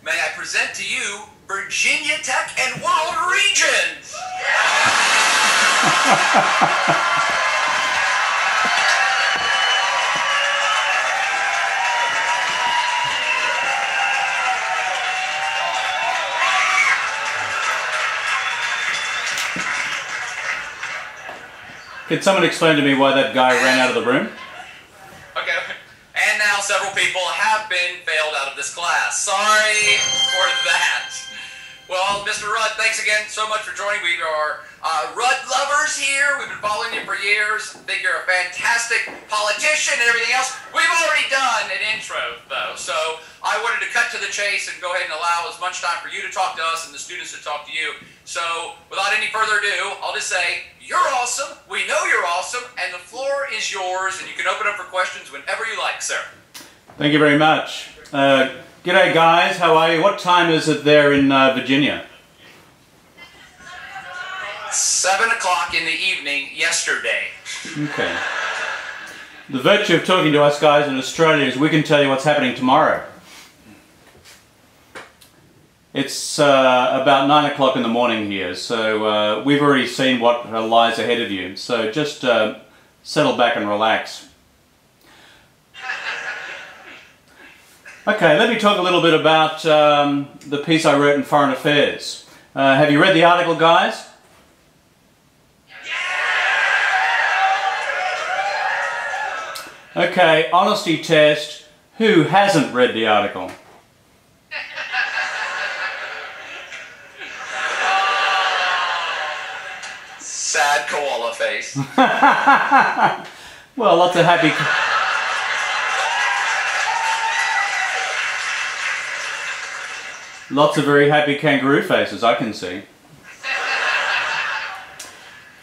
may I present to you Virginia Tech and World Regions. Can someone explain to me why that guy ran out of the room? Okay, and now several people have been failed out of this class. Sorry for that. Well, Mr. Rudd, thanks again so much for joining. We are Rudd lovers here. We've been following you for years. Think you're a fantastic politician and everything else. We've already done an intro, though, so I wanted to cut to the chase and go ahead and allow as much time for you to talk to us and the students to talk to you. So, without any further ado, I'll just say, you're awesome, we know you're awesome, and the floor is yours, and you can open up for questions whenever you like, sir. Thank you very much. G'day guys, how are you? What time is it there in Virginia? 7 o'clock in the evening yesterday. Okay. The virtue of talking to us guys in Australia is we can tell you what's happening tomorrow. It's about 9 o'clock in the morning here, so we've already seen what lies ahead of you. So just settle back and relax. Okay, let me talk a little bit about the piece I wrote in Foreign Affairs. Have you read the article, guys? Okay, honesty test. Who hasn't read the article? Sad koala face. Well, lots of happy... Lots of very happy kangaroo faces, I can see.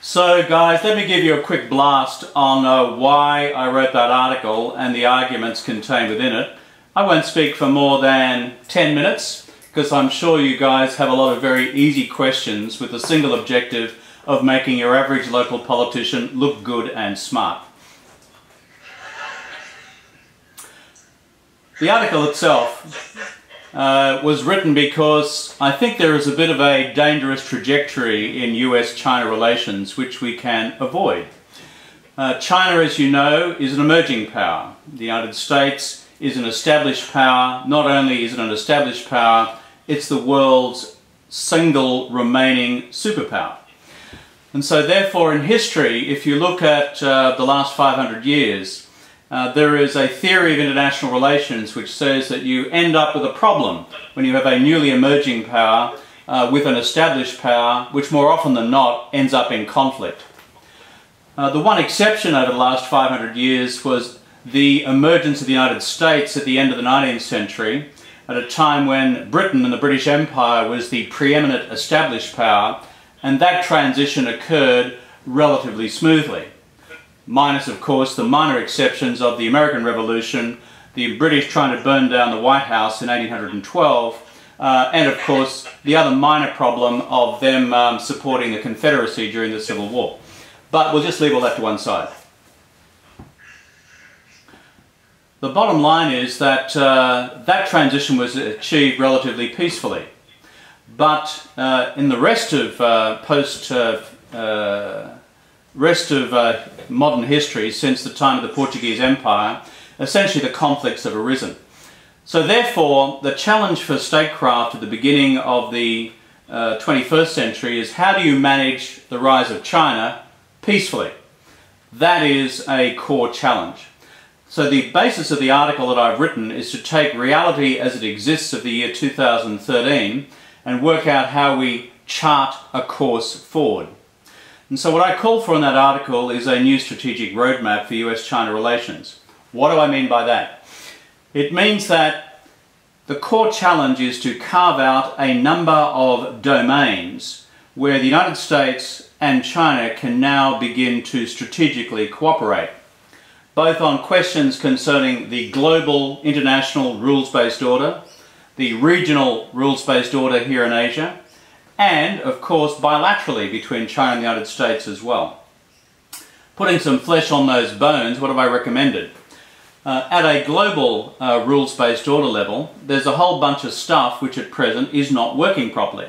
So guys, let me give you a quick blast on why I wrote that article and the arguments contained within it. I won't speak for more than 10 minutes because I'm sure you guys have a lot of very easy questions with the single objective of making your average local politician look good and smart. The article itself was written because I think there is a bit of a dangerous trajectory in US-China relations which we can avoid. China, as you know, is an emerging power. The United States is an established power. Not only is it an established power, it's the world's single remaining superpower. And so therefore in history, if you look at the last 500 years, there is a theory of international relations which says that you end up with a problem when you have a newly emerging power with an established power, which more often than not ends up in conflict. The one exception over the last 500 years was the emergence of the United States at the end of the 19th century, at a time when Britain and the British Empire was the preeminent established power, and that transition occurred relatively smoothly. Minus, of course, the minor exceptions of the American Revolution, the British trying to burn down the White House in 1812, and of course the other minor problem of them supporting the Confederacy during the Civil War. But we'll just leave all that to one side. The bottom line is that that transition was achieved relatively peacefully. But in the rest of modern history, since the time of the Portuguese Empire, essentially the conflicts have arisen. So therefore, the challenge for statecraft at the beginning of the 21st century is how do you manage the rise of China peacefully? That is a core challenge. So the basis of the article that I've written is to take reality as it exists of the year 2013 and work out how we chart a course forward. And so what I call for in that article is a new strategic roadmap for US-China relations. What do I mean by that? It means that the core challenge is to carve out a number of domains where the United States and China can now begin to strategically cooperate, both on questions concerning the global international rules-based order, the regional rules-based order here in Asia, and, of course, bilaterally between China and the United States as well. Putting some flesh on those bones, what have I recommended? At a global rules-based order level, there's a whole bunch of stuff which at present is not working properly.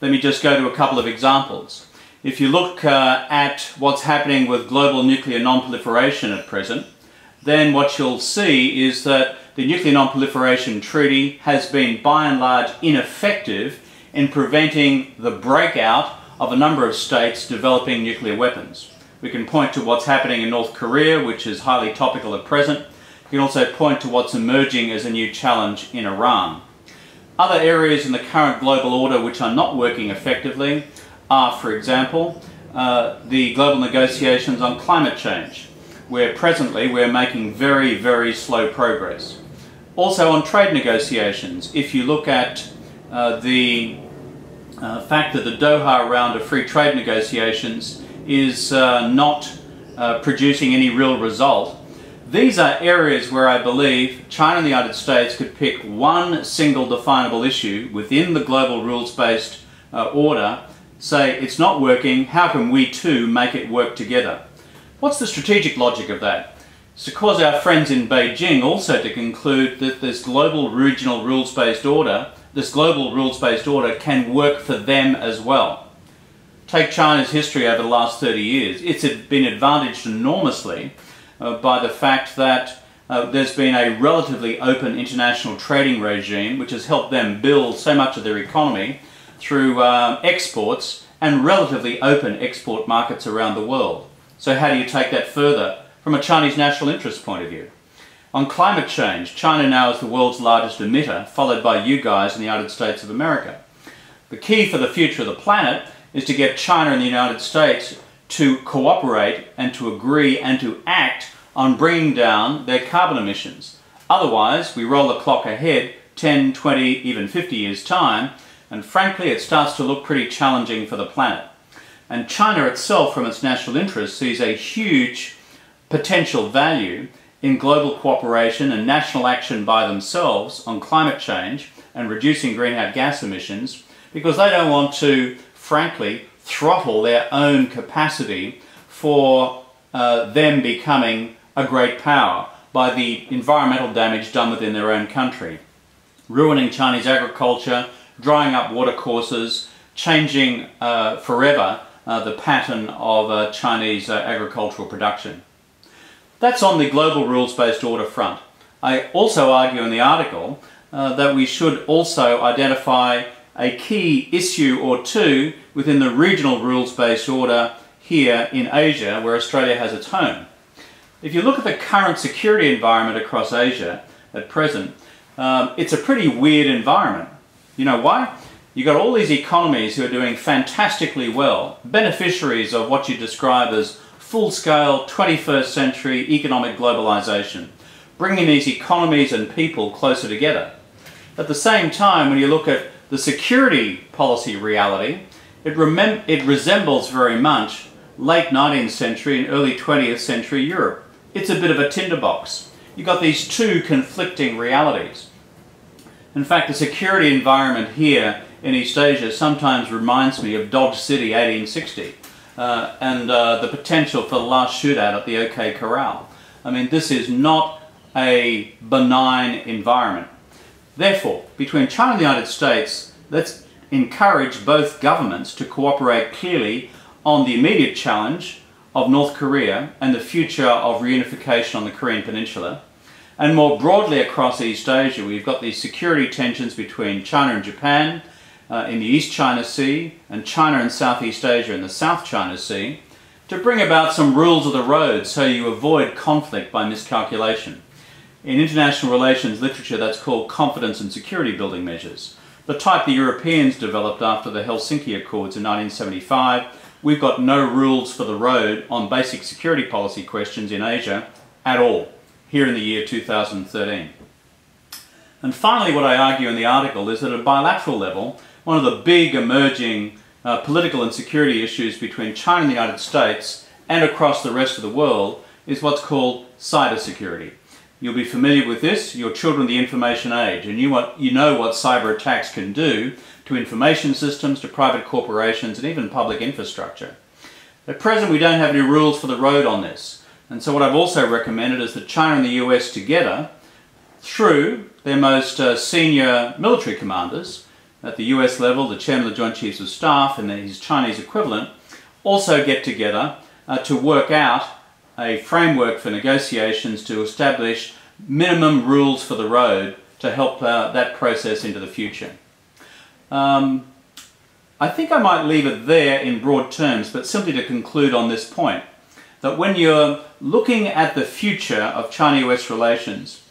Let me just go to a couple of examples. If you look at what's happening with global nuclear non-proliferation at present, then what you'll see is that the Nuclear Non-Proliferation Treaty has been by and large ineffective in preventing the breakout of a number of states developing nuclear weapons. We can point to what's happening in North Korea, which is highly topical at present. You can also point to what's emerging as a new challenge in Iran. Other areas in the current global order which are not working effectively are, for example, the global negotiations on climate change, where presently we're making very, very slow progress. Also on trade negotiations, if you look at the fact that the Doha round of free trade negotiations is not producing any real result, these are areas where I believe China and the United States could pick one single definable issue within the global rules-based order, say it's not working, how can we too make it work together? What's the strategic logic of that? It's to cause our friends in Beijing also to conclude that this global regional rules-based order, can work for them as well. Take China's history over the last 30 years. It's been advantaged enormously by the fact that there's been a relatively open international trading regime which has helped them build so much of their economy through exports and relatively open export markets around the world. So how do you take that further from a Chinese national interest point of view? On climate change, China now is the world's largest emitter, followed by you guys in the United States of America. The key for the future of the planet is to get China and the United States to cooperate and to agree and to act on bringing down their carbon emissions. Otherwise, we roll the clock ahead 10, 20, even 50 years' time, and frankly, it starts to look pretty challenging for the planet. And China itself, from its national interest, sees a huge potential value in global cooperation and national action by themselves on climate change and reducing greenhouse gas emissions, because they don't want to, frankly, throttle their own capacity for them becoming a great power by the environmental damage done within their own country, ruining Chinese agriculture, drying up watercourses, changing forever the pattern of Chinese agricultural production. That's on the global rules-based order front. I also argue in the article that we should also identify a key issue or two within the regional rules-based order here in Asia, where Australia has its home. If you look at the current security environment across Asia at present, it's a pretty weird environment. You know why? You've got all these economies who are doing fantastically well, beneficiaries of what you describe as full-scale 21st century economic globalization, bringing these economies and people closer together. At the same time, when you look at the security policy reality, it resembles very much late 19th century and early 20th century Europe. It's a bit of a tinderbox. You've got these two conflicting realities. In fact, the security environment here in East Asia sometimes reminds me of Dodge City 1860 and the potential for the last shootout at the OK Corral. I mean, this is not a benign environment. Therefore, between China and the United States, let's encourage both governments to cooperate clearly on the immediate challenge of North Korea and the future of reunification on the Korean Peninsula. And more broadly across East Asia, we've got these security tensions between China and Japan in the East China Sea and China and Southeast Asia in the South China Sea, to bring about some rules of the road so you avoid conflict by miscalculation. In international relations literature, that's called confidence and security building measures. The type the Europeans developed after the Helsinki Accords in 1975. We've got no rules for the road on basic security policy questions in Asia at all, here in the year 2013. And finally, what I argue in the article is that at a bilateral level, one of the big emerging political and security issues between China and the United States and across the rest of the world is what's called cybersecurity. You'll be familiar with this, you're children of the information age, and you know what cyber attacks can do to information systems, to private corporations, and even public infrastructure. At present, we don't have any rules for the road on this. And so what I've also recommended is that China and the US together, through their most senior military commanders, at the US level, the Chairman of the Joint Chiefs of Staff and his Chinese equivalent, also get together to work out a framework for negotiations to establish minimum rules for the road to help that process into the future. I think I might leave it there in broad terms, but simply to conclude on this point, that when you're looking at the future of China-US relations,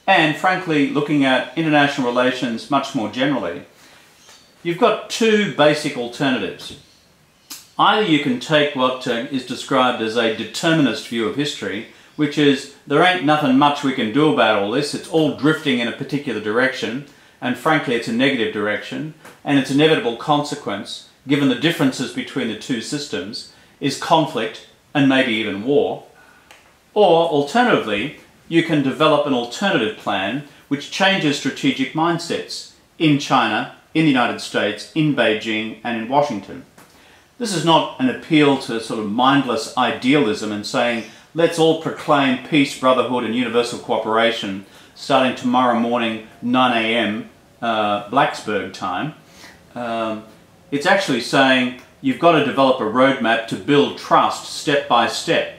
and frankly looking at international relations much more generally, you've got two basic alternatives. Either you can take what is described as a determinist view of history, which is there ain't nothing much we can do about all this, it's all drifting in a particular direction, and frankly it's a negative direction, and its inevitable consequence, given the differences between the two systems, is conflict and maybe even war. Or alternatively, you can develop an alternative plan which changes strategic mindsets in China, in the United States, in Beijing and in Washington. This is not an appeal to sort of mindless idealism and saying let's all proclaim peace, brotherhood and universal cooperation starting tomorrow morning 9 AM Blacksburg time. It's actually saying you've got to develop a roadmap to build trust step by step.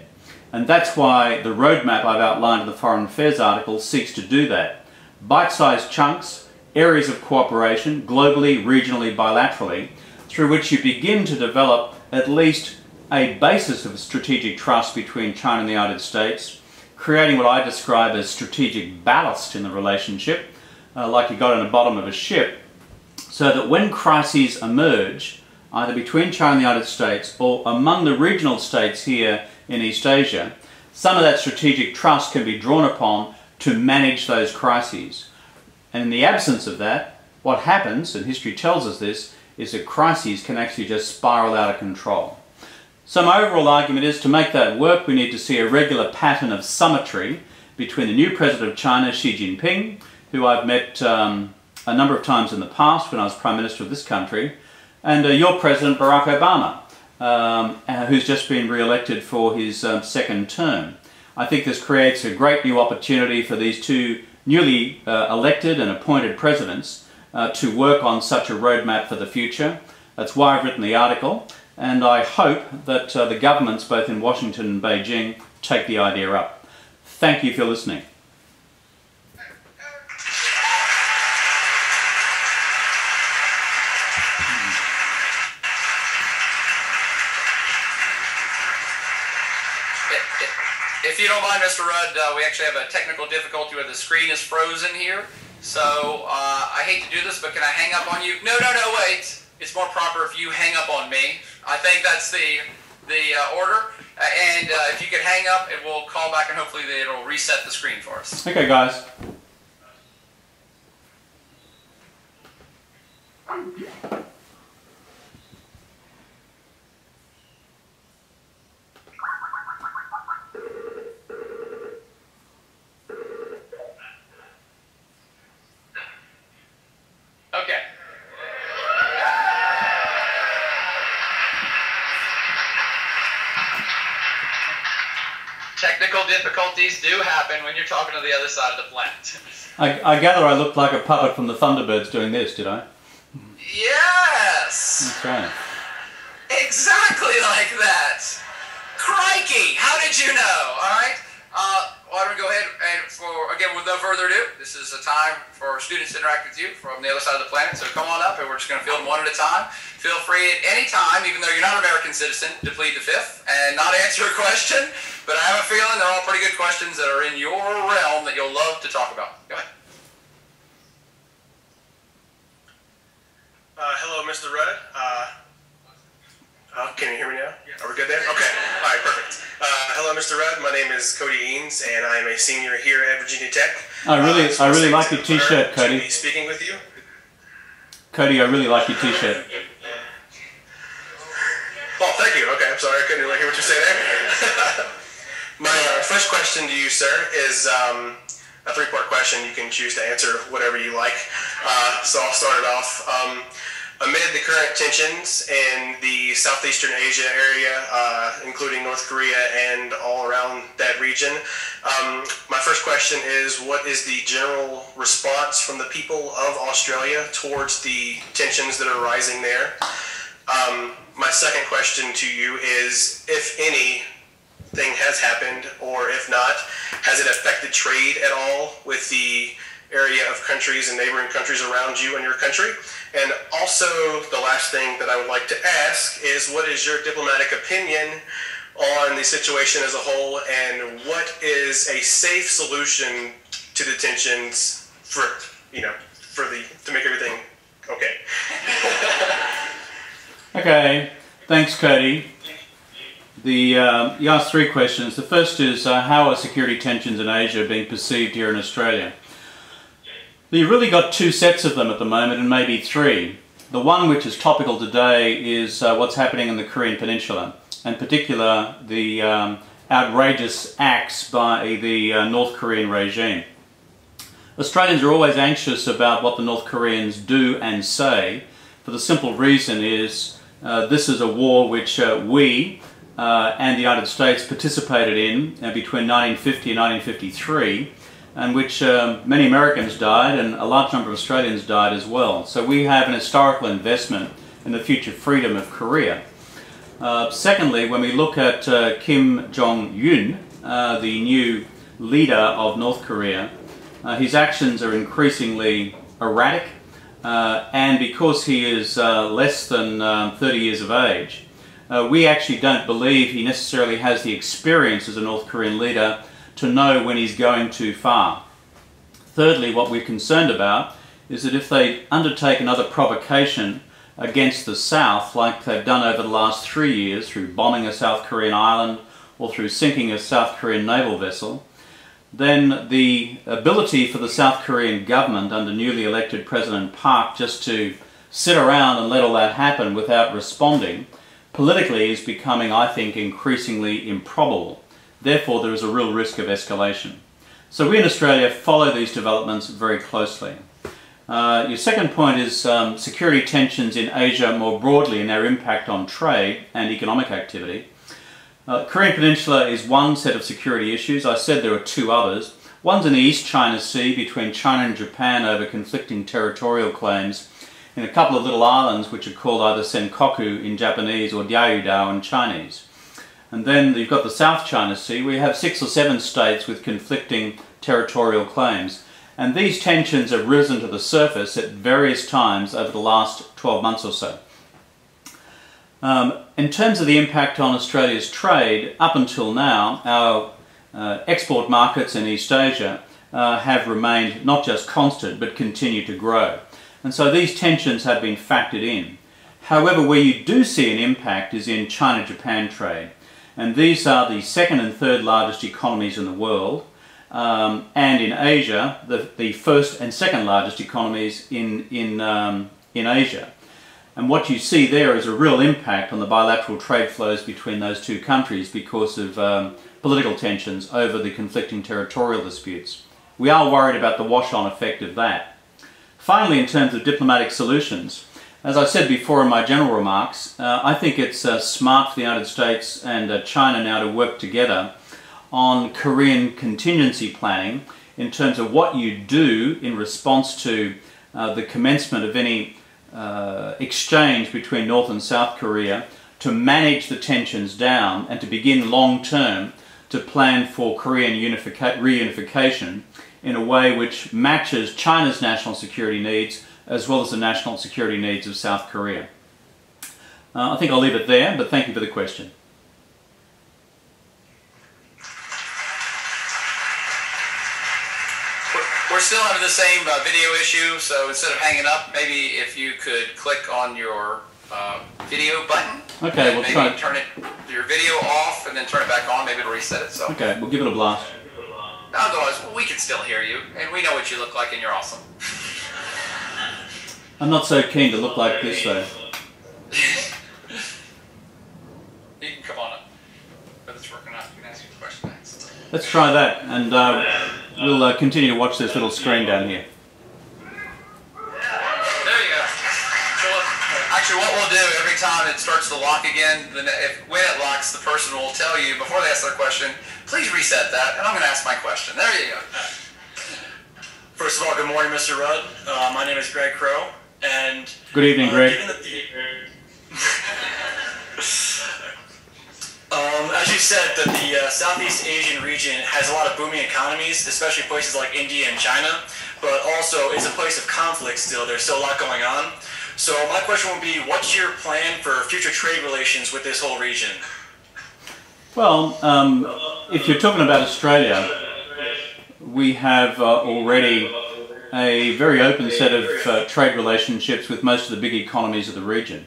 And that's why the roadmap I've outlined in the Foreign Affairs article seeks to do that. Bite-sized chunks, areas of cooperation, globally, regionally, bilaterally, through which you begin to develop at least a basis of strategic trust between China and the United States, creating what I describe as strategic ballast in the relationship, like you got in the bottom of a ship, so that when crises emerge, either between China and the United States or among the regional states here in East Asia, some of that strategic trust can be drawn upon to manage those crises. And in the absence of that, what happens, and history tells us this, is that crises can actually just spiral out of control. So my overall argument is to make that work, we need to see a regular pattern of symmetry between the new President of China, Xi Jinping, who I've met a number of times in the past when I was Prime Minister of this country, and your President, Barack Obama, who's just been re-elected for his second term. I think this creates a great new opportunity for these two newly elected and appointed presidents to work on such a roadmap for the future. That's why I've written the article, and I hope that the governments both in Washington and Beijing take the idea up. Thank you for listening. If you don't mind, Mr. Rudd, we actually have a technical difficulty where the screen is frozen here. So I hate to do this, but can I hang up on you? No, wait. It's more proper if you hang up on me. I think that's the order. And if you could hang up, it will call back and hopefully it'll reset the screen for us. Okay, guys. Okay. Technical difficulties do happen when you're talking to the other side of the planet. I gather I looked like a puppet from the Thunderbirds doing this, did I? Yes! That's right. Exactly like that! Crikey! How did you know? Alright? Why don't we go ahead and, again, with no further ado, this is a time for students to interact with you from the other side of the planet, so come on up and we're just going to field them one at a time. Feel free at any time, even though you're not an American citizen, to plead the fifth and not answer a question, but I have a feeling they're all pretty good questions that are in your realm that you'll love to talk about. Go ahead. Hello, Mr. Rudd. Can you hear me now? Yeah. Are we good there? Okay. All right, perfect. Hello, Mr. Rudd. My name is Cody Eanes, and I am a senior here at Virginia Tech. I really like your T-shirt, Cody. To be speaking with you. Cody, I really like your T-shirt. Oh, thank you. Okay, I'm sorry. I couldn't really hear what you say there. My first question to you, sir, is a three-part question. You can choose to answer whatever you like. So I'll start it off. Amid the current tensions in the Southeastern Asia area, including North Korea and all around that region, my first question is, what is the general response from the people of Australia towards the tensions that are rising there? My second question to you is, if anything has happened, or if not, has it affected trade at all with the area of countries and neighboring countries around you and your country? And also, the last thing that I would like to ask is, what is your diplomatic opinion on the situation as a whole, and what is a safe solution to the tensions to make everything okay? Okay, thanks, Cody. You asked three questions. The first is, how are security tensions in Asia being perceived here in Australia? You've really got two sets of them at the moment, and maybe three. The one which is topical today is what's happening in the Korean Peninsula, in particular the outrageous acts by the North Korean regime. Australians are always anxious about what the North Koreans do and say, for the simple reason is this is a war which we and the United States participated in between 1950 and 1953, and which many Americans died and a large number of Australians died as well. So we have an historical investment in the future freedom of Korea. Secondly, when we look at Kim Jong-un, the new leader of North Korea, his actions are increasingly erratic, and because he is less than 30 years of age, we actually don't believe he necessarily has the experience as a North Korean leader to know when he's going too far. Thirdly, what we're concerned about is that if they undertake another provocation against the South, like they've done over the last 3 years through bombing a South Korean island or through sinking a South Korean naval vessel, then the ability for the South Korean government under newly elected President Park just to sit around and let all that happen without responding politically is becoming, I think, increasingly improbable. Therefore, there is a real risk of escalation. So we in Australia follow these developments very closely. Your second point is security tensions in Asia more broadly and their impact on trade and economic activity. Korean Peninsula is one set of security issues. I said there are two others. One's in the East China Sea between China and Japan over conflicting territorial claims in a couple of little islands which are called either Senkaku in Japanese or Diaoyudao in Chinese. And then you've got the South China Sea, where you have 6 or 7 states with conflicting territorial claims. And these tensions have risen to the surface at various times over the last 12 months or so. In terms of the impact on Australia's trade, up until now, our export markets in East Asia have remained not just constant, but continue to grow. And so these tensions have been factored in. However, where you do see an impact is in China-Japan trade. And these are the second and third largest economies in the world, and in Asia, the first and second largest economies in Asia. And what you see there is a real impact on the bilateral trade flows between those two countries because of political tensions over the conflicting territorial disputes. We are worried about the wash-on effect of that. Finally, in terms of diplomatic solutions, as I said before in my general remarks, I think it's smart for the United States and China now to work together on Korean contingency planning in terms of what you do in response to the commencement of any exchange between North and South Korea to manage the tensions down and to begin long-term to plan for Korean reunification in a way which matches China's national security needs as well as the national security needs of South Korea. I think I'll leave it there, but thank you for the question. We're still having the same video issue, so instead of hanging up, maybe if you could click on your video button. Okay, we'll try. Turn your video off and then turn it back on. Maybe it'll reset itself. Okay, we'll give it a blast. Otherwise, we can still hear you, and we know what you look like, and you're awesome. I'm not so keen to look like this, though. You can come on up. Whether it's working or not, we can ask you a question next. Let's try that, and we'll continue to watch this little screen down here. There you go. Actually, what we'll do every time it starts to lock again, when it locks, the person will tell you before they ask their question, please reset that, and I'm going to ask my question. There you go. First of all, good morning, Mr. Rudd. My name is Greg Crow, and good evening, Greg. As you said, that the Southeast Asian region has a lot of booming economies, especially places like India and China, but also it's a place of conflict still. There's still a lot going on. So my question would be, what's your plan for future trade relations with this whole region? Well, if you're talking about Australia, we have already a very open set of trade relationships with most of the big economies of the region.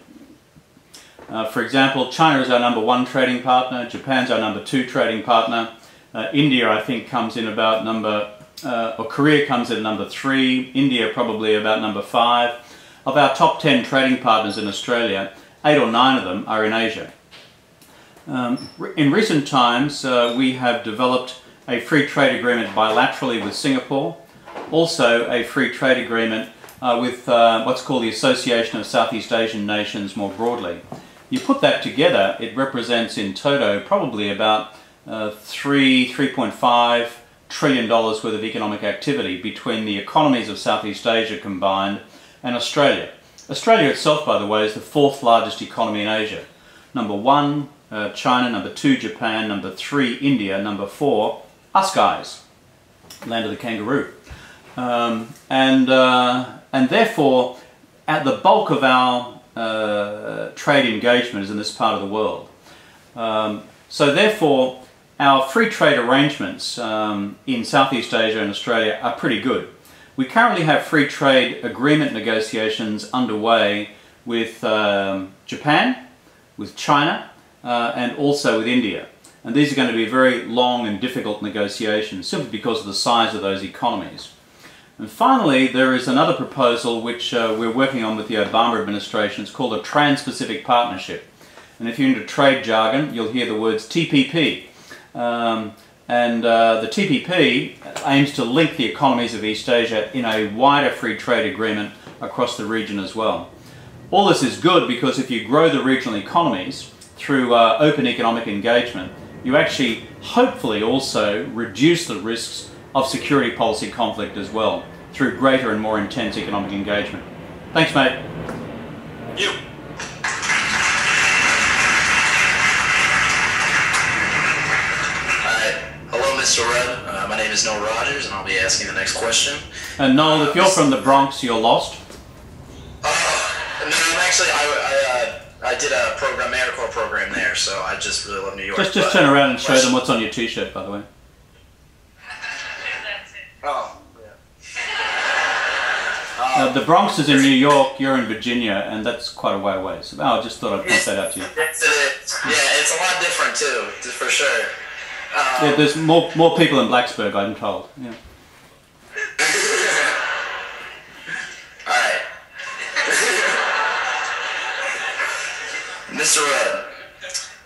For example, China is our #1 trading partner, Japan's our #2 trading partner, India I think comes in about Korea comes in at #3, India probably about #5. Of our top 10 trading partners in Australia, 8 or 9 of them are in Asia. In recent times we have developed a free trade agreement bilaterally with Singapore, also a free trade agreement with what's called the Association of Southeast Asian Nations more broadly. You put that together, it represents in toto probably about $3.5 trillion worth of economic activity between the economies of Southeast Asia combined and Australia. Australia itself, by the way, is the 4th largest economy in Asia. #1, China, #2, Japan, #3, India, #4, us guys, land of the kangaroo. And therefore, at the bulk of our trade engagement is in this part of the world. So therefore, our free trade arrangements in Southeast Asia and Australia are pretty good. We currently have free trade agreement negotiations underway with Japan, with China, and also with India. And these are going to be very long and difficult negotiations simply because of the size of those economies. And finally, there is another proposal which we're working on with the Obama administration. It's called a Trans-Pacific Partnership. And if you're into trade jargon, you'll hear the words TPP. The TPP aims to link the economies of East Asia in a wider free trade agreement across the region as well. All this is good because if you grow the regional economies through open economic engagement, you actually hopefully also reduce the risks of security policy conflict as well through greater and more intense economic engagement. Thanks, mate. You. Hello, Mr. Rudd. My name is Noel Rogers, and I'll be asking the next question. And Noel, if you're from the Bronx, you're lost? No, I'm actually, I did a program, AmeriCorps program there, so I just really love New York. Just turn around and show them what's on your t-shirt, by the way. Oh, yeah. The Bronx is in New York, you're in Virginia, and that's quite a way away. So I just thought I'd point that out to you. Yes, it is. Yeah, it's a lot different too, for sure. Yeah, there's more people in Blacksburg, I'm told. Yeah. Alright. Mr. Rudd,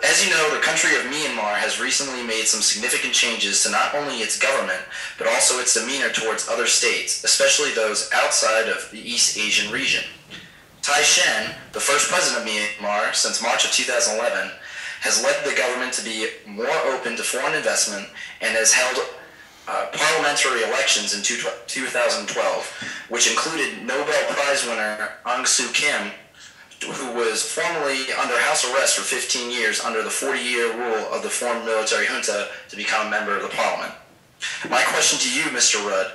as you know, the country of Myanmar has recently made some significant changes to not only its government, but also its demeanor towards other states, especially those outside of the East Asian region. Tai Shen, the first president of Myanmar since March of 2011, has led the government to be more open to foreign investment and has held parliamentary elections in 2012, which included Nobel Prize winner Aung Suu Kyi, who was formerly under house arrest for 15 years under the 40-year rule of the former military junta, to become a member of the parliament. My question to you, Mr. Rudd,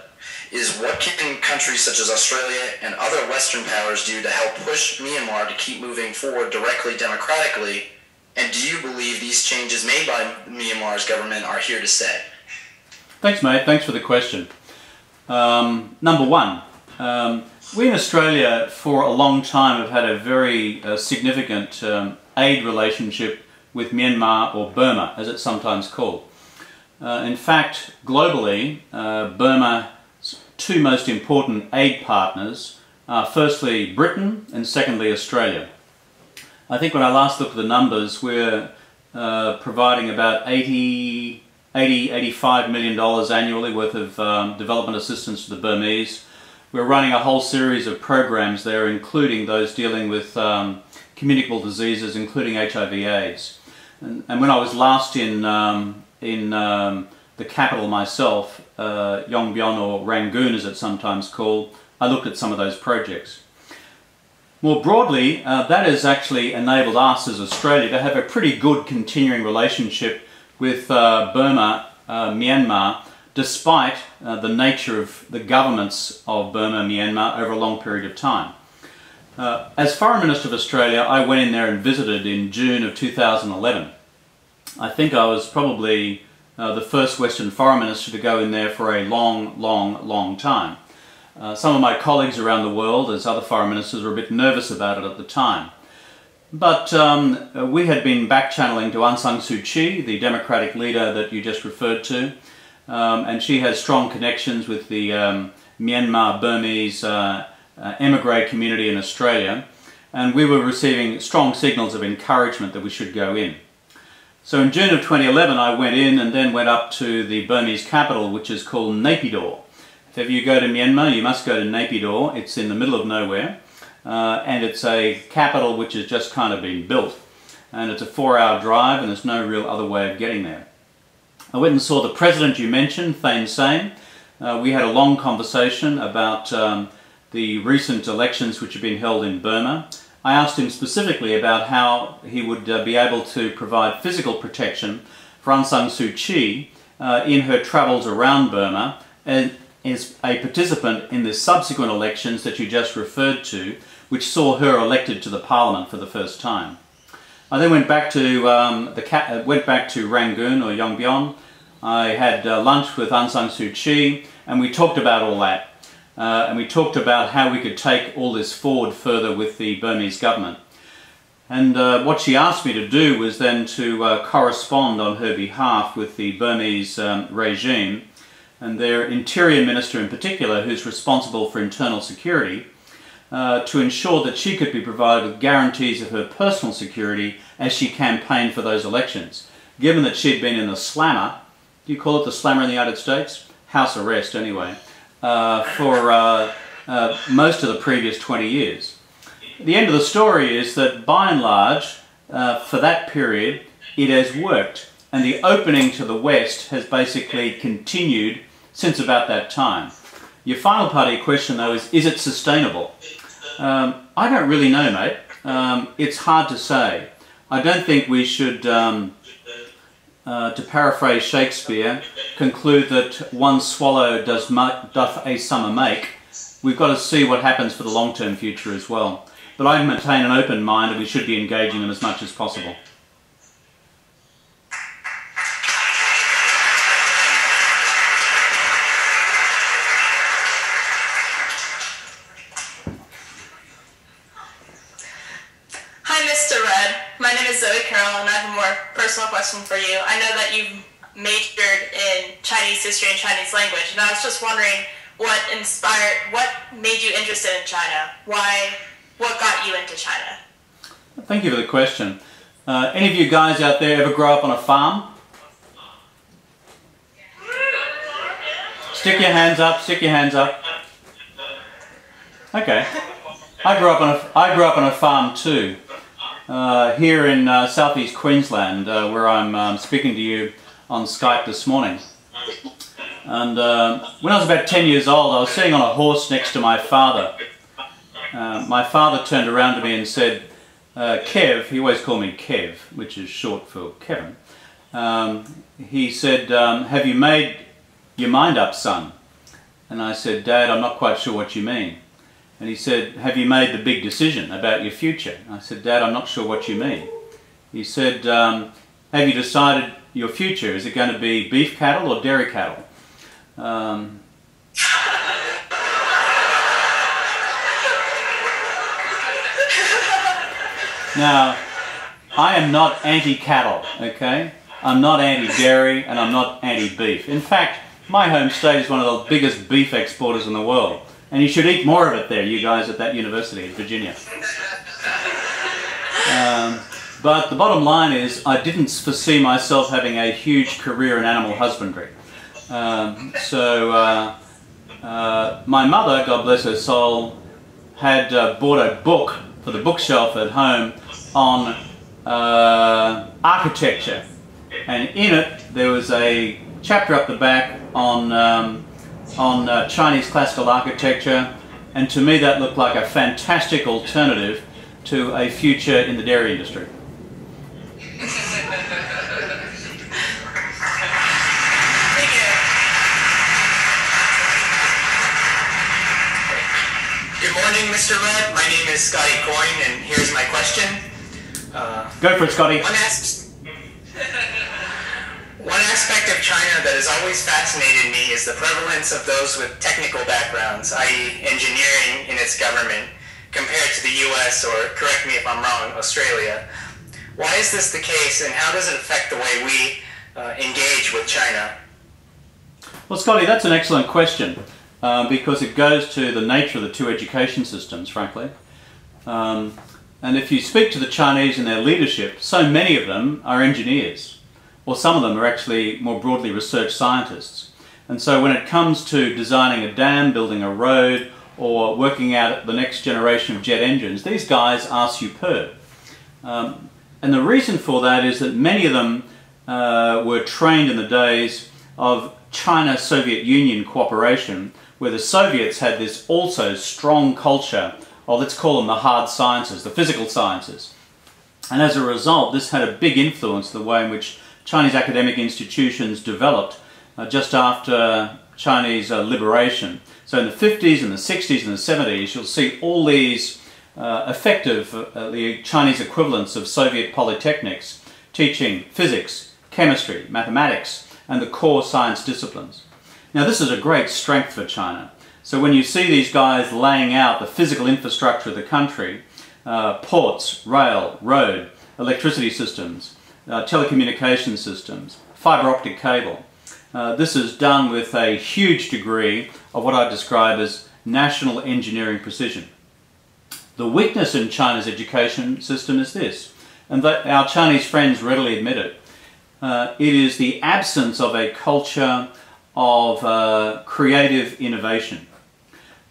is what can countries such as Australia and other Western powers do to help push Myanmar to keep moving forward directly democratically? And do you believe these changes made by Myanmar's government are here to stay? Thanks, mate. Thanks for the question. Number one, we in Australia for a long time have had a very significant aid relationship with Myanmar, or Burma, as it's sometimes called. In fact, globally, Burma's two most important aid partners are firstly Britain and secondly Australia. I think when I last looked at the numbers, we're providing about $85 million annually worth of development assistance to the Burmese. we're running a whole series of programs there, including those dealing with communicable diseases, including HIV/AIDS. And when I was last in the capital myself, Yongbyon, or Rangoon as it's sometimes called, I looked at some of those projects. More broadly, that has actually enabled us as Australia to have a pretty good continuing relationship with Burma, Myanmar, despite the nature of the governments of Burma, Myanmar over a long period of time. As Foreign Minister of Australia, I went in there and visited in June of 2011. I think I was probably the first Western Foreign Minister to go in there for a long time. Some of my colleagues around the world, as other Foreign Ministers, were a bit nervous about it at the time. But we had been back-channeling to Aung San Suu Kyi, the democratic leader that you just referred to, and she has strong connections with the Myanmar Burmese emigre community in Australia, and we were receiving strong signals of encouragement that we should go in. So in June of 2011 I went in and then went up to the Burmese capital, which is called Naypyidaw. If you go to Myanmar, you must go to Naypyidaw. It's in the middle of nowhere, and it's a capital which has just kind of been built, and it's a 4-hour drive and there's no real other way of getting there. I went and saw the president you mentioned, Thein Sein. We had a long conversation about the recent elections which have been held in Burma. I asked him specifically about how he would be able to provide physical protection for Aung San Suu Kyi in her travels around Burma, and is a participant in the subsequent elections that you just referred to, which saw her elected to the parliament for the first time. I then went back to Rangoon, or Yongbyon. I had lunch with Aung San Suu Kyi, and we talked about all that. And we talked about how we could take all this forward further with the Burmese government. And what she asked me to do was then to correspond on her behalf with the Burmese regime and their Interior Minister in particular, who's responsible for internal security, to ensure that she could be provided with guarantees of her personal security as she campaigned for those elections. Given that she'd been in the slammer, do you call it the slammer in the United States? House arrest anyway. For most of the previous 20 years. The end of the story is that by and large, for that period, it has worked, and the opening to the West has basically continued since about that time. Your final part of your question though is it sustainable? I don't really know, mate. It's hard to say. I don't think we should, to paraphrase Shakespeare, conclude that one swallow doth a summer make. We've got to see what happens for the long-term future as well. But I maintain an open mind, and we should be engaging them as much as possible. And I have a more personal question for you. I know that you've majored in Chinese history and Chinese language, and I was just wondering what made you interested in China? What got you into China? Thank you for the question. Any of you guys out there ever grow up on a farm? Stick your hands up, stick your hands up. Okay. I grew up on a farm too. Here in southeast Queensland, where I'm speaking to you on Skype this morning. And when I was about 10 years old, I was sitting on a horse next to my father. My father turned around to me and said, Kev, he always called me Kev, which is short for Kevin. He said, have you made your mind up, son? And I said, Dad, I'm not quite sure what you mean. And he said, have you made the big decision about your future? I said, Dad, I'm not sure what you mean. He said, have you decided your future? Is it going to be beef cattle or dairy cattle? Now, I am not anti-cattle, okay? I'm not anti-dairy and I'm not anti-beef. In fact, my home state is one of the biggest beef exporters in the world. And you should eat more of it there, you guys at that university in Virginia. But the bottom line is, I didn't foresee myself having a huge career in animal husbandry. my mother, God bless her soul, had bought a book for the bookshelf at home on architecture, and in it there was a chapter up the back on Chinese classical architecture, and to me that looked like a fantastic alternative to a future in the dairy industry. Good morning, Mr. Rudd. My name is Scotty Coyne, and here's my question. Go for it, Scotty. One aspect of China that has always fascinated me is the prevalence of those with technical backgrounds, i.e. engineering in its government, compared to the US, or correct me if I'm wrong, Australia. Why is this the case, and how does it affect the way we engage with China? Well, Scotty, that's an excellent question, because it goes to the nature of the two education systems, frankly. And if you speak to the Chinese and their leadership, so many of them are engineers, or some of them are actually more broadly research scientists. And so when it comes to designing a dam, building a road, or working out the next generation of jet engines, these guys are superb. And the reason for that is that many of them were trained in the days of China-Soviet Union cooperation, where the Soviets had this also strong culture of, let's call them the hard sciences, the physical sciences. And as a result, this had a big influence on the way in which Chinese academic institutions developed just after Chinese liberation. So in the 50s and the 60s and the 70s, you'll see all these effective, the Chinese equivalents of Soviet polytechnics, teaching physics, chemistry, mathematics, and the core science disciplines. Now this is a great strength for China. So when you see these guys laying out the physical infrastructure of the country, ports, rail, road, electricity systems, telecommunication systems, fibre optic cable, this is done with a huge degree of what I describe as national engineering precision. The weakness in China's education system is this, and that our Chinese friends readily admit it. It is the absence of a culture of creative innovation.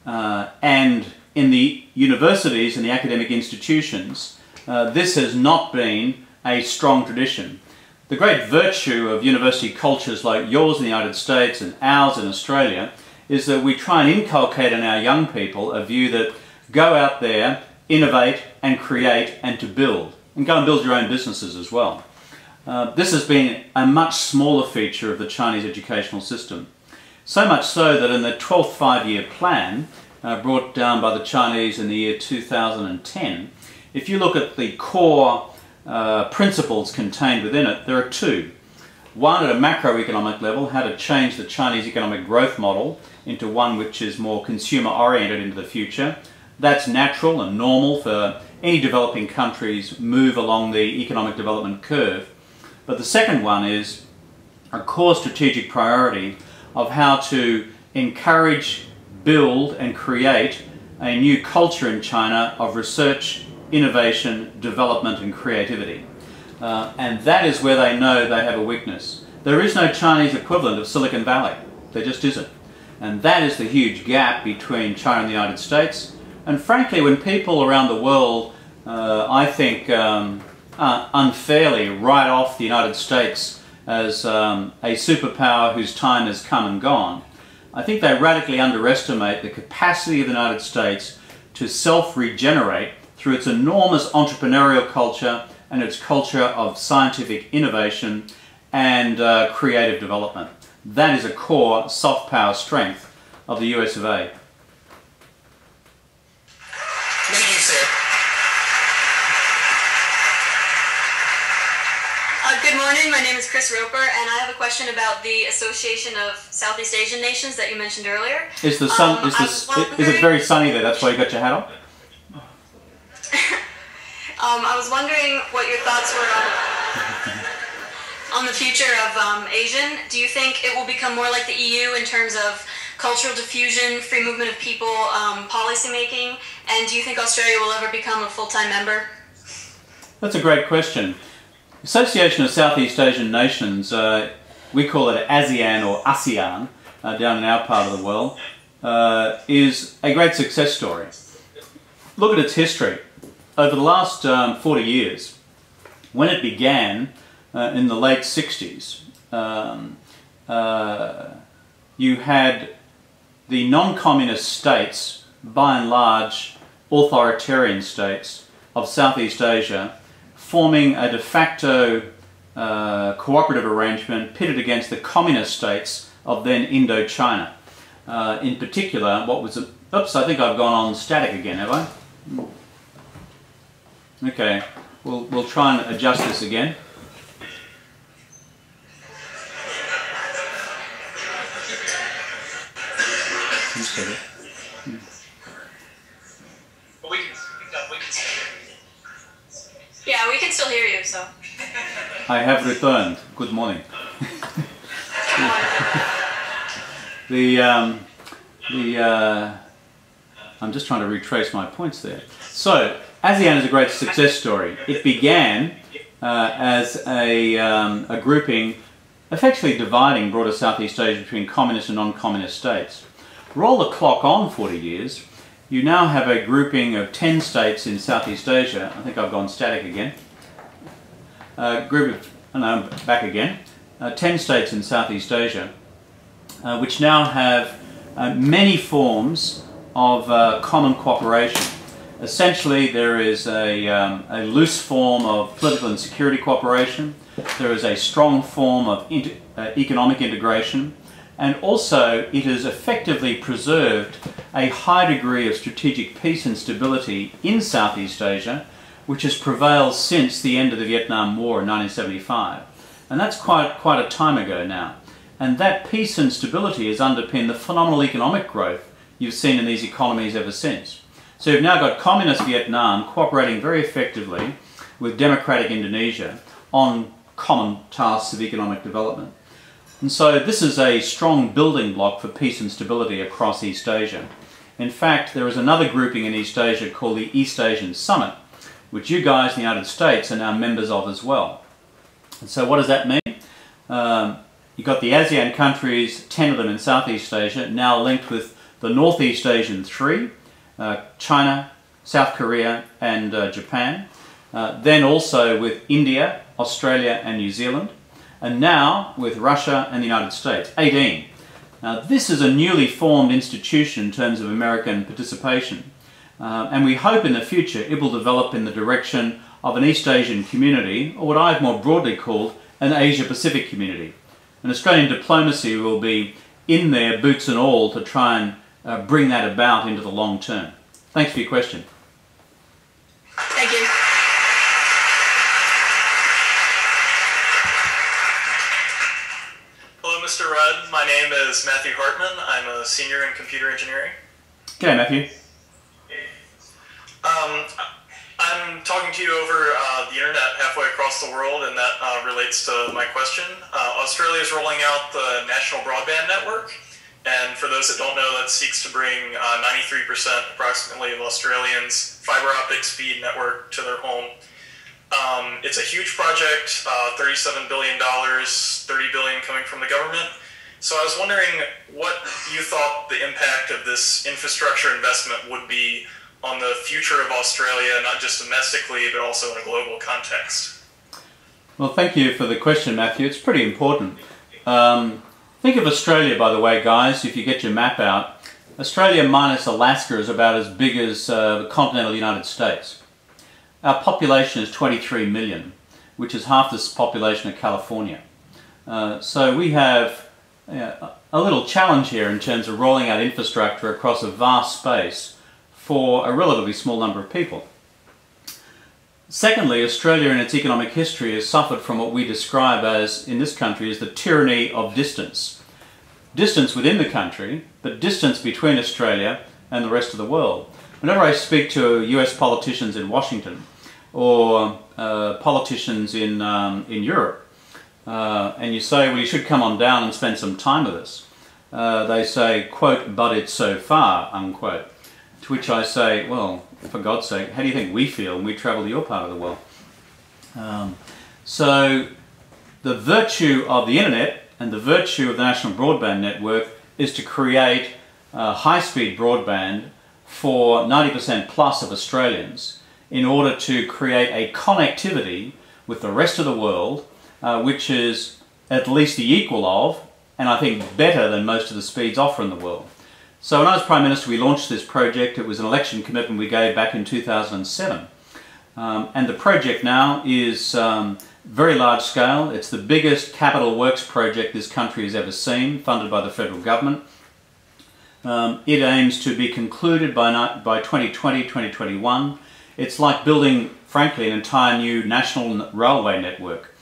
And in the universities and the academic institutions, this has not been a strong tradition. The great virtue of university cultures like yours in the United States and ours in Australia is that we try and inculcate in our young people a view that go out there, innovate and create and to build, and go and build your own businesses as well. This has been a much smaller feature of the Chinese educational system. So much so that in the 12th five-year plan, brought down by the Chinese in the year 2010, if you look at the core principles contained within it, there are two. One, at a macroeconomic level, how to change the Chinese economic growth model into one which is more consumer-oriented into the future. That's natural and normal for any developing countries move along the economic development curve. But the second one is a core strategic priority of how to encourage, build and create a new culture in China of research, innovation, development and creativity. And that is where they know they have a weakness. There is no Chinese equivalent of Silicon Valley. There just isn't. And that is the huge gap between China and the United States. And frankly, when people around the world, I think, unfairly write off the United States as a superpower whose time has come and gone, I think they radically underestimate the capacity of the United States to self-regenerate through its enormous entrepreneurial culture and its culture of scientific innovation and creative development. That is a core soft power strength of the US of A. Thank you, sir. Good morning, my name is Chris Roper, and I have a question about the Association of Southeast Asian Nations that you mentioned earlier. Is the sun? Is it very sunny there? That's why you got your hat on. I was wondering what your thoughts were on the future of ASEAN. Do you think it will become more like the EU in terms of cultural diffusion, free movement of people, policy making? And do you think Australia will ever become a full-time member? That's a great question. Association of Southeast Asian Nations, we call it ASEAN or ASEAN down in our part of the world. is a great success story. Look at its history. Over the last 40 years, when it began in the late 60s, you had the non-communist states, by and large authoritarian states of Southeast Asia, forming a de facto cooperative arrangement pitted against the communist states of then Indochina. In particular, what was... Oops, I think I've gone on static again, have I? Okay, we'll try and adjust this again. Yeah, we can still hear you, so. I have returned. Good morning. I'm just trying to retrace my points there. So, ASEAN is a great success story. It began as a grouping effectively dividing broader Southeast Asia between communist and non-communist states. Roll the clock on 40 years, you now have a grouping of 10 states in Southeast Asia. I think I've gone static again. Back again. 10 states in Southeast Asia, which now have many forms of common cooperation. Essentially, there is a loose form of political and security cooperation. There is a strong form of economic integration. And also, it has effectively preserved a high degree of strategic peace and stability in Southeast Asia, which has prevailed since the end of the Vietnam War in 1975. And that's quite a time ago now. And that peace and stability has underpinned the phenomenal economic growth you've seen in these economies ever since. So you've now got communist Vietnam cooperating very effectively with democratic Indonesia on common tasks of economic development. And so this is a strong building block for peace and stability across East Asia. In fact, there is another grouping in East Asia called the East Asian Summit, which you guys in the United States are now members of as well. And so what does that mean? You've got the ASEAN countries, 10 of them in Southeast Asia, now linked with the Northeast Asian three, China, South Korea and Japan. Then also with India, Australia and New Zealand. And now with Russia and the United States, 18. Now this is a newly formed institution in terms of American participation. And we hope in the future it will develop in the direction of an East Asian community, or what I've more broadly called an Asia-Pacific community. And Australian diplomacy will be in there, boots and all, to try and bring that about into the long term. Thanks for your question. Thank you. Hello, Mr. Rudd. My name is Matthew Hartman. I'm a senior in computer engineering. G'day, Matthew. I'm talking to you over the internet halfway across the world, and that relates to my question. Australia is rolling out the National Broadband Network, and for those that don't know, that seeks to bring 93% approximately of Australians' fiber optic speed network to their home. It's a huge project, $37 billion, $30 billion coming from the government. So I was wondering what you thought the impact of this infrastructure investment would be on the future of Australia, not just domestically, but also in a global context. Well, thank you for the question, Matthew. It's pretty important. Think of Australia, by the way, guys, if you get your map out. Australia minus Alaska is about as big as the continental United States. Our population is 23 million, which is half the population of California. So we have a little challenge here in terms of rolling out infrastructure across a vast space for a relatively small number of people. Secondly, Australia in its economic history has suffered from what we describe as, in this country, as the tyranny of distance. Distance within the country, but distance between Australia and the rest of the world. Whenever I speak to US politicians in Washington or politicians in Europe, and you say, well, you should come on down and spend some time with us, they say, quote, but it's so far, unquote. To which I say, well, for God's sake, how do you think we feel when we travel to your part of the world? So the virtue of the internet and the virtue of the National Broadband Network is to create high-speed broadband for 90% plus of Australians in order to create a connectivity with the rest of the world, which is at least the equal of, and I think better than most of the speeds offered in the world. So when I was Prime Minister, we launched this project. It was an election commitment we gave back in 2007. And the project now is very large scale. It's the biggest capital works project this country has ever seen, funded by the federal government. It aims to be concluded by 2020, 2021. It's like building, frankly, an entire new national railway network.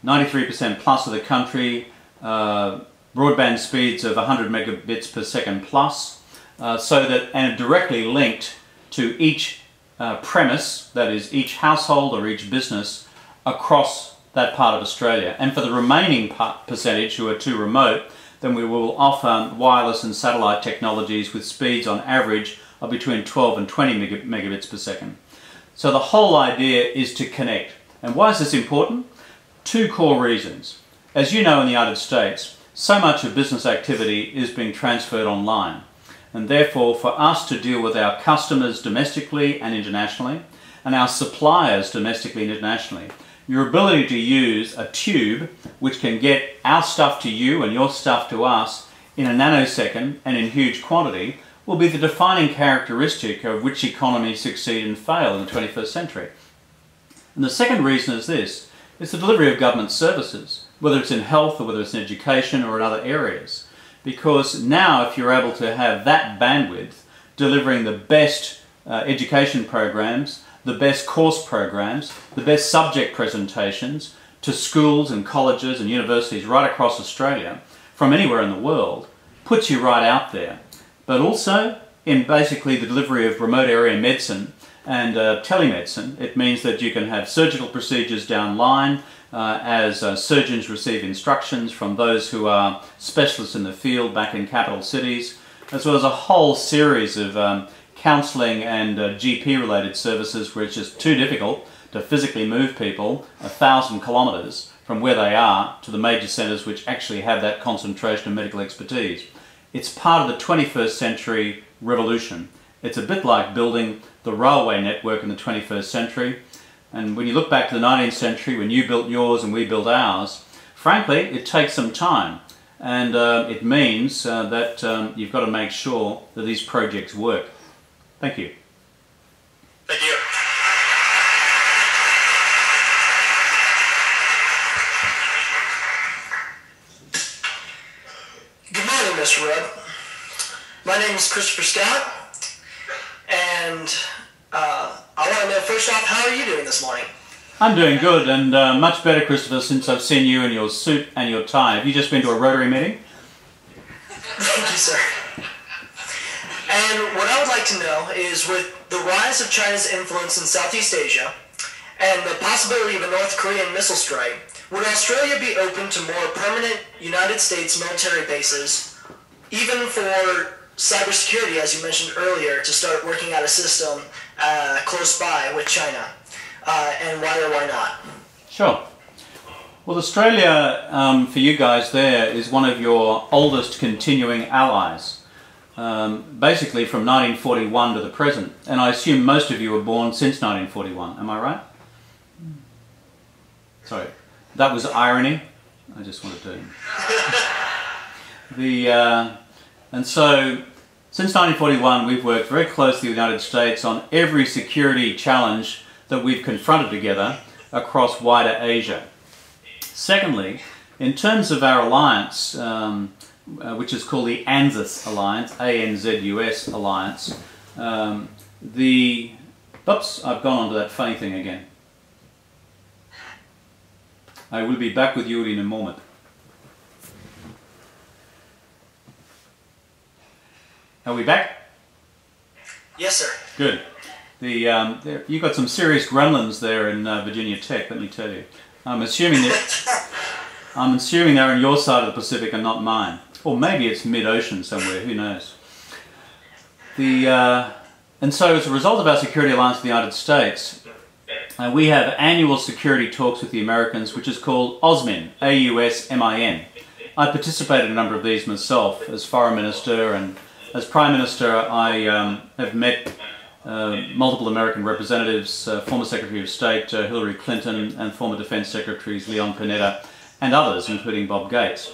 93% plus of the country, broadband speeds of 100 megabits per second plus, so that, and directly linked to each premise, that is each household or each business across that part of Australia. And for the remaining percentage who are too remote, then we will offer wireless and satellite technologies with speeds on average of between 12 and 20 megabits per second. So the whole idea is to connect. And why is this important? Two core reasons. As you know, in the United States, so much of business activity is being transferred online. And therefore, for us to deal with our customers domestically and internationally, and our suppliers domestically and internationally, your ability to use a tube which can get our stuff to you and your stuff to us in a nanosecond and in huge quantity will be the defining characteristic of which economies succeed and fail in the 21st century. And the second reason is this: it's the delivery of government services, whether it's in health or whether it's in education or in other areas. Because now if you're able to have that bandwidth delivering the best education programs, the best course programs, the best subject presentations to schools and colleges and universities right across Australia from anywhere in the world, puts you right out there. But also in basically the delivery of remote area medicine and telemedicine, it means that you can have surgical procedures downline as surgeons receive instructions from those who are specialists in the field back in capital cities, as well as a whole series of counselling and GP-related services where it's just too difficult to physically move people 1,000 kilometres from where they are to the major centres which actually have that concentration of medical expertise. It's part of the 21st century revolution. It's a bit like building the railway network in the 21st century. And when you look back to the 19th century, when you built yours and we built ours, frankly, it takes some time. And it means that you've got to make sure that these projects work. Thank you. Thank you. Good morning, Mr. Rudd. My name is Christopher Scott, and I want to know first off, how are you doing this morning? I'm doing good, and much better, Christopher, since I've seen you in your suit and your tie. Have you just been to a Rotary meeting? Thank you, sir. And what I would like to know is, with the rise of China's influence in Southeast Asia and the possibility of a North Korean missile strike, would Australia be open to more permanent United States military bases, even for cybersecurity, as you mentioned earlier, to start working out a system close by with China? And why or why not? Sure. Well, Australia, for you guys there, is one of your oldest continuing allies. Basically from 1941 to the present. And I assume most of you were born since 1941. Am I right? Sorry. That was irony. I just wanted to... And so, since 1941, we've worked very closely with the United States on every security challenge that we've confronted together across wider Asia. Secondly, in terms of our alliance, which is called the ANZUS Alliance, A-N-Z-U-S Alliance, oops, I've gone on to that funny thing again. I will be back with you in a moment. Are we back? Yes, sir. Good. You've got some serious gremlins there in Virginia Tech, let me tell you. I'm assuming they're on your side of the Pacific and not mine. Or maybe it's mid-ocean somewhere, who knows. And so as a result of our security alliance with the United States, we have annual security talks with the Americans, which is called AUSMIN, A-U-S-M-I-N. I participated in a number of these myself as Foreign Minister and as Prime Minister, I have met multiple American representatives, former Secretary of State Hillary Clinton and former Defense Secretaries Leon Panetta and others, including Bob Gates.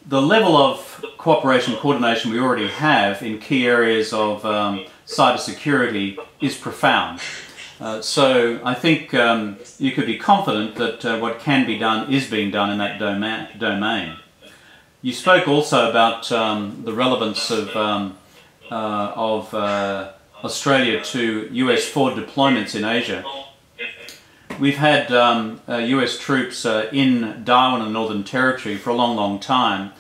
The level of cooperation and coordination we already have in key areas of cybersecurity is profound. So I think you could be confident that what can be done is being done in that domain. You spoke also about the relevance of Australia to US forward deployments in Asia. We've had US troops in Darwin and Northern Territory for a long, long time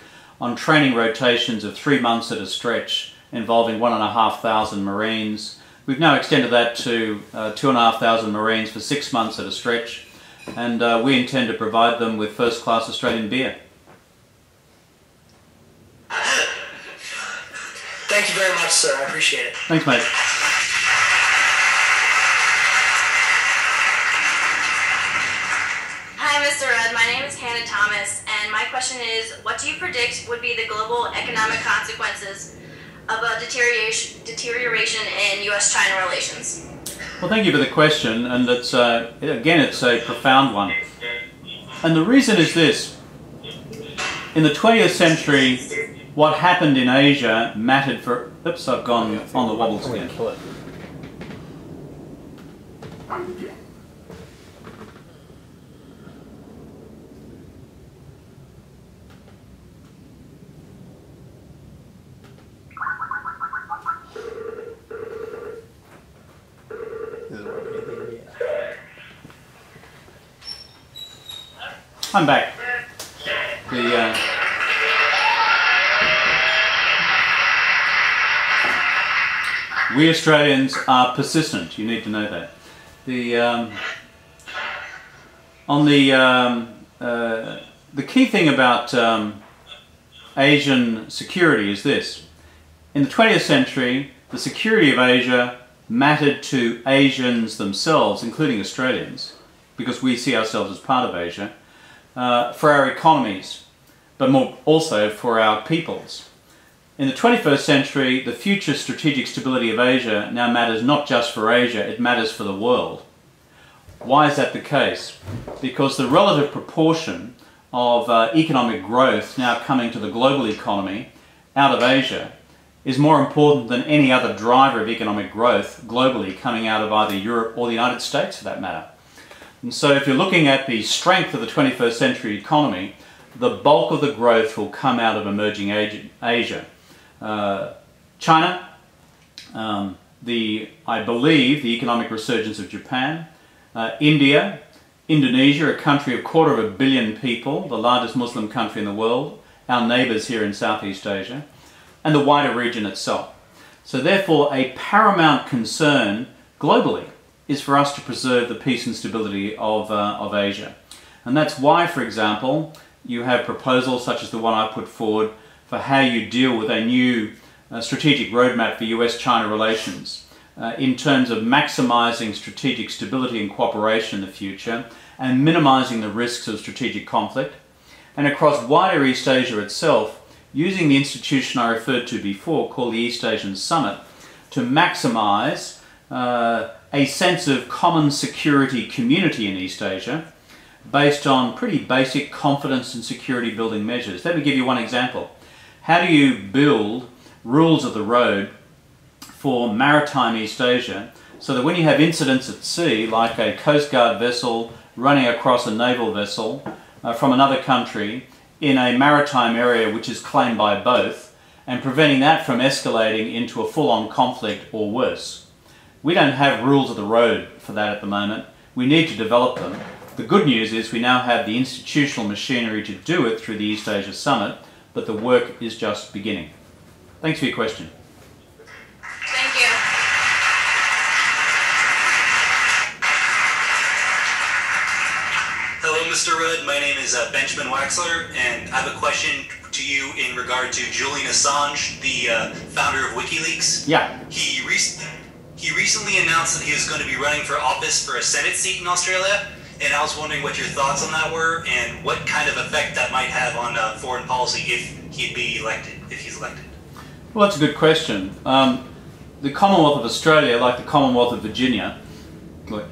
on training rotations of 3 months at a stretch involving 1,500 Marines. We've now extended that to 2,500 Marines for 6 months at a stretch, and we intend to provide them with first-class Australian beer. Thank you very much, sir. I appreciate it. Thanks, mate. Hi, Mr. Rudd. My name is Hannah Thomas, and my question is, what do you predict would be the global economic consequences of a deterioration in U.S.-China relations? Well, thank you for the question, and it's again, it's a profound one. And the reason is this. In the 20th century, what happened in Asia mattered for... Oops, I've gone on the wobbles again. I'm back. We Australians are persistent. You need to know that. The key thing about Asian security is this. In the 20th century, the security of Asia mattered to Asians themselves, including Australians, because we see ourselves as part of Asia, for our economies, but more also for our peoples. In the 21st century, the future strategic stability of Asia now matters not just for Asia, it matters for the world. Why is that the case? Because the relative proportion of economic growth now coming to the global economy out of Asia is more important than any other driver of economic growth globally coming out of either Europe or the United States for that matter. And so if you're looking at the strength of the 21st century economy, the bulk of the growth will come out of emerging Asia. China, I believe the economic resurgence of Japan, India, Indonesia, a country of 250 million people, the largest Muslim country in the world, our neighbours here in Southeast Asia, and the wider region itself. So therefore a paramount concern globally is for us to preserve the peace and stability of Asia. And that's why, for example, you have proposals such as the one I put forward for how you deal with a new strategic roadmap for US-China relations in terms of maximising strategic stability and cooperation in the future and minimising the risks of strategic conflict. And across wider East Asia itself, using the institution I referred to before called the East Asian Summit to maximise a sense of common security community in East Asia based on pretty basic confidence and security building measures. Let me give you one example. How do you build rules of the road for maritime East Asia so that when you have incidents at sea, like a Coast Guard vessel running across a naval vessel from another country in a maritime area which is claimed by both, and preventing that from escalating into a full-on conflict or worse? We don't have rules of the road for that at the moment. We need to develop them. The good news is we now have the institutional machinery to do it through the East Asia Summit, but the work is just beginning. Thanks for your question. Thank you. Hello, Mr. Rudd. My name is Benjamin Waxler, and I have a question to you in regard to Julian Assange, the founder of WikiLeaks. Yeah. He recently announced that he was going to be running for office for a Senate seat in Australia, and I was wondering what your thoughts on that were and what kind of effect that might have on foreign policy if he'd be elected, if he's elected. Well, that's a good question. The Commonwealth of Australia, like the Commonwealth of Virginia,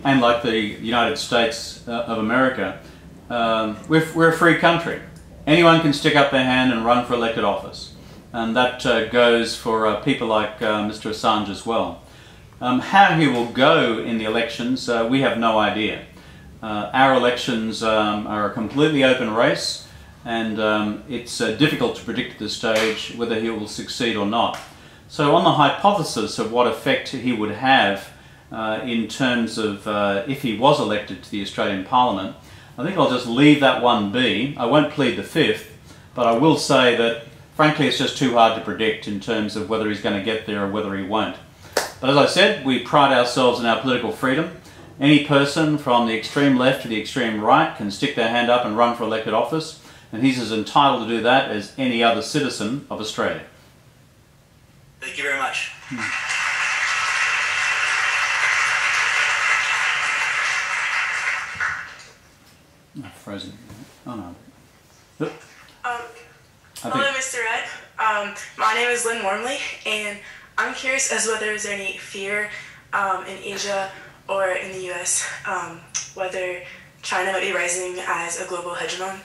and like the United States of America, we're a free country. Anyone can stick up their hand and run for elected office. And that goes for people like Mr. Assange as well. How he will go in the elections, we have no idea. Our elections are a completely open race, and it's difficult to predict at this stage whether he will succeed or not. So on the hypothesis of what effect he would have in terms of if he was elected to the Australian Parliament, I think I'll just leave that one be. I won't plead the fifth, but I will say that frankly it's just too hard to predict in terms of whether he's going to get there or whether he won't. But as I said, we pride ourselves in our political freedom. Any person from the extreme left to the extreme right can stick their hand up and run for elected office, and he's as entitled to do that as any other citizen of Australia. Thank you very much. Oh, frozen. Oh no. Hello, Mr. Rudd. My name is Lynn Wormley, and I'm curious as whether there's any fear in Asia or in the US whether China might be rising as a global hegemon.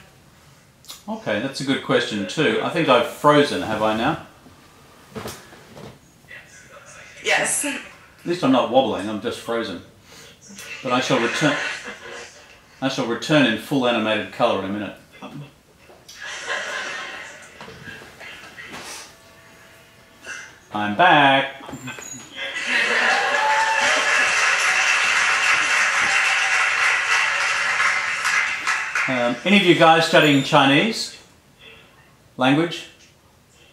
Okay, that's a good question too. I think I've frozen, have I now? Yes. At least I'm not wobbling, I'm just frozen. But I shall return in full animated colour in a minute. I'm back. Any of you guys studying Chinese language?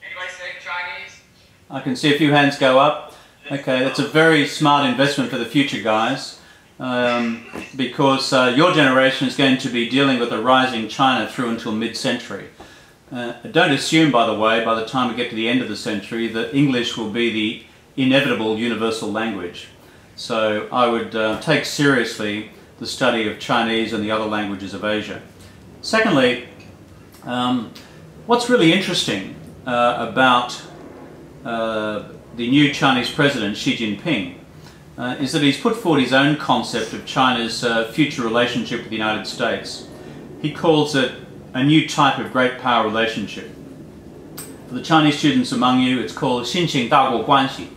Anybody studying Chinese? I can see a few hands go up. Okay, that's a very smart investment for the future, guys, because your generation is going to be dealing with a rising China through until mid-century. Don't assume, by the way, by the time we get to the end of the century, that English will be the inevitable universal language. So I would take seriously the study of Chinese and the other languages of Asia. Secondly, what's really interesting about the new Chinese president, Xi Jinping, is that he's put forward his own concept of China's future relationship with the United States. He calls it a new type of great power relationship. For the Chinese students among you, it's called 新型大国关系,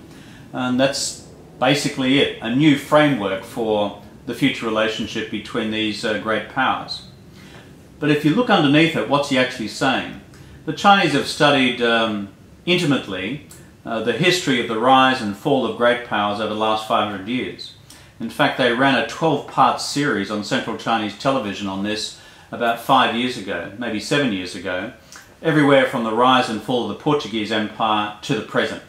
and that's basically it, a new framework for the future relationship between these great powers. But if you look underneath it, what's he actually saying? The Chinese have studied intimately the history of the rise and fall of great powers over the last 500 years. In fact, they ran a 12-part series on Central Chinese television on this about 5 years ago, maybe 7 years ago, everywhere from the rise and fall of the Portuguese Empire to the present.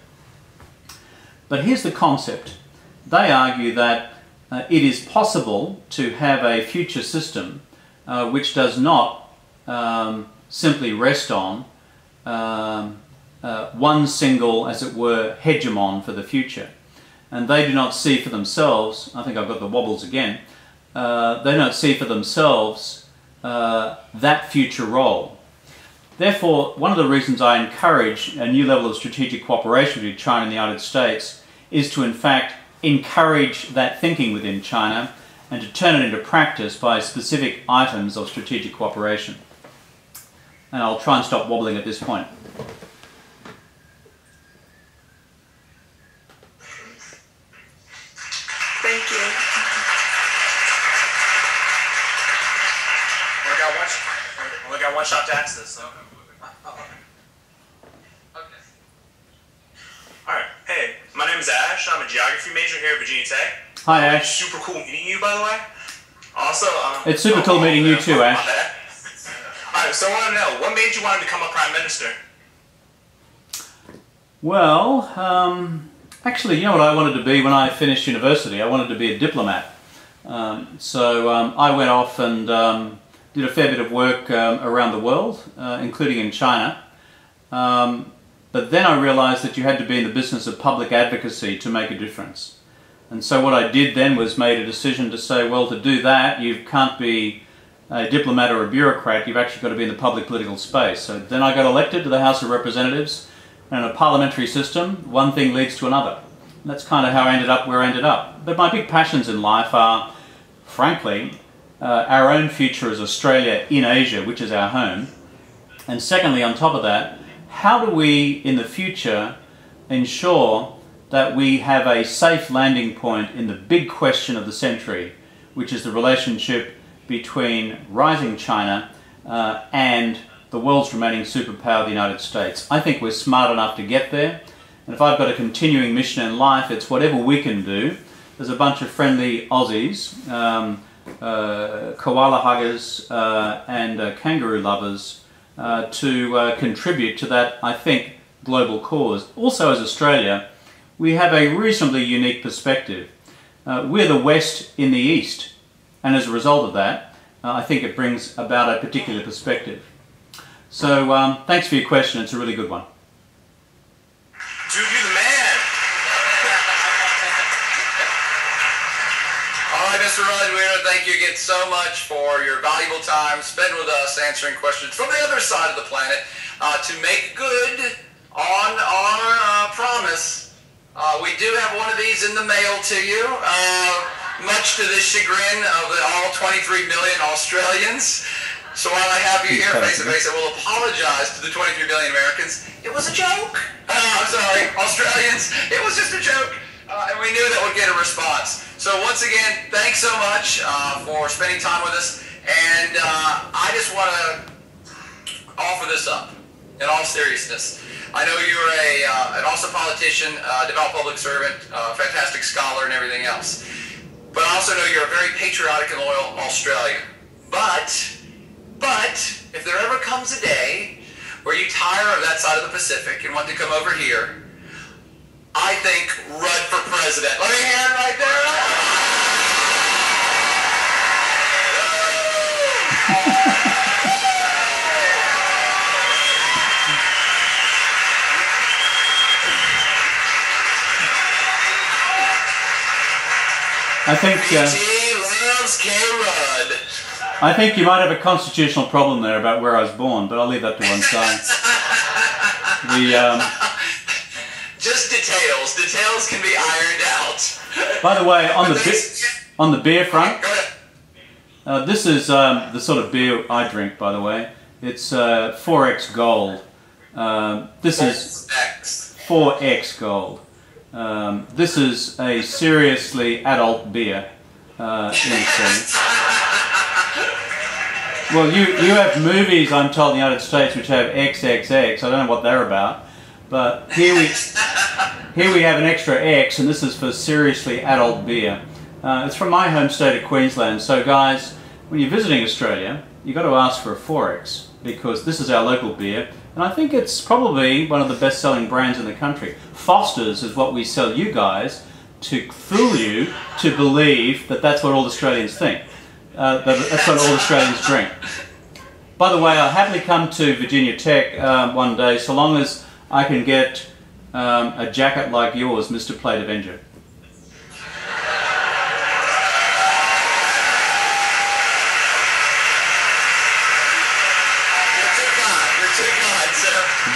But here's the concept. They argue that it is possible to have a future system which does not simply rest on one single, as it were, hegemon for the future. And they do not see for themselves, I think I've got the wobbles again, they do not see for themselves that future role. Therefore, one of the reasons I encourage a new level of strategic cooperation between China and the United States is to, in fact, encourage that thinking within China and to turn it into practice by specific items of strategic cooperation. And I'll try and stop wobbling at this point. Thank you. Only got one shot to ask this, so. Alright, hey, my name is Ash. I'm a geography major here at Virginia Tech. Hi, Ash. Super cool meeting you, by the way. Also, it's super cool meeting you too, Ash. Alright, so I want to know, what made you want to become a Prime Minister? Well, actually, you know what I wanted to be when I finished university? I wanted to be a diplomat. So I went off and did a fair bit of work around the world, including in China. But then I realized that you had to be in the business of public advocacy to make a difference. And so what I did then was made a decision to say, well, to do that, you can't be a diplomat or a bureaucrat, you've actually got to be in the public political space. So then I got elected to the House of Representatives, And in a parliamentary system, one thing leads to another. And that's kind of how I ended up where I ended up. But my big passions in life are, frankly, our own future as Australia in Asia, which is our home. And secondly, on top of that, how do we, in the future, ensure that we have a safe landing point in the big question of the century, which is the relationship between rising China and the world's remaining superpower, the United States. I think we're smart enough to get there. And if I've got a continuing mission in life, it's whatever we can do. There's a bunch of friendly Aussies, koala huggers and kangaroo lovers to contribute to that, I think, global cause. Also, as Australia, we have a reasonably unique perspective. We're the West in the East, and as a result of that, I think it brings about a particular perspective. So, thanks for your question. It's a really good one. Jude, you the man. All right, Mr. Rudd, we want to thank you again so much for your valuable time spent with us answering questions from the other side of the planet. To make good on our promise, we do have one of these in the mail to you, much to the chagrin of all 23 million Australians. So while I have you here face to face, I will apologize to the 23 million Americans. It was a joke. I'm sorry, Australians. It was just a joke. And we knew that would get a response. So once again, thanks so much for spending time with us. And I just want to offer this up in all seriousness. I know you're an awesome politician, devout public servant, fantastic scholar and everything else. But I also know you're a very patriotic and loyal Australian. But if there ever comes a day where you tire of that side of the Pacific and want to come over here, I think Rudd for president. Let me hear it right there. I think you might have a constitutional problem there about where I was born, but I'll leave that to one side. Just details. Details can be ironed out. By the way, on the beer front, this is the sort of beer I drink, by the way. It's 4X Gold. This is 4X Gold. This is a seriously adult beer. Well, you have movies, I'm told, in the United States which have XXX. I don't know what they're about. But here we have an extra X, and this is for seriously adult beer. It's from my home state of Queensland. So guys, when you're visiting Australia, you've got to ask for a 4X, because this is our local beer. And I think it's probably one of the best-selling brands in the country. Foster's is what we sell you guys to fool you to believe that that's what all Australians think. That's what all Australians drink. By the way, I'll happily come to Virginia Tech one day, so long as I can get a jacket like yours, Mr. Plate Avenger.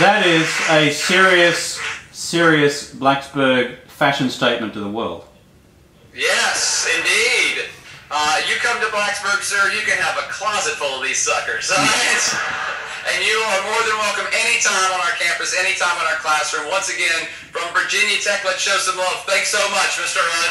That is a serious Blacksburg fashion statement to the world. Yes, indeed. You come to Blacksburg, sir, you can have a closet full of these suckers. And you are more than welcome anytime on our campus, anytime in our classroom. Once again, from Virginia Tech, let's show some love. Thanks so much, Mr. Rudd.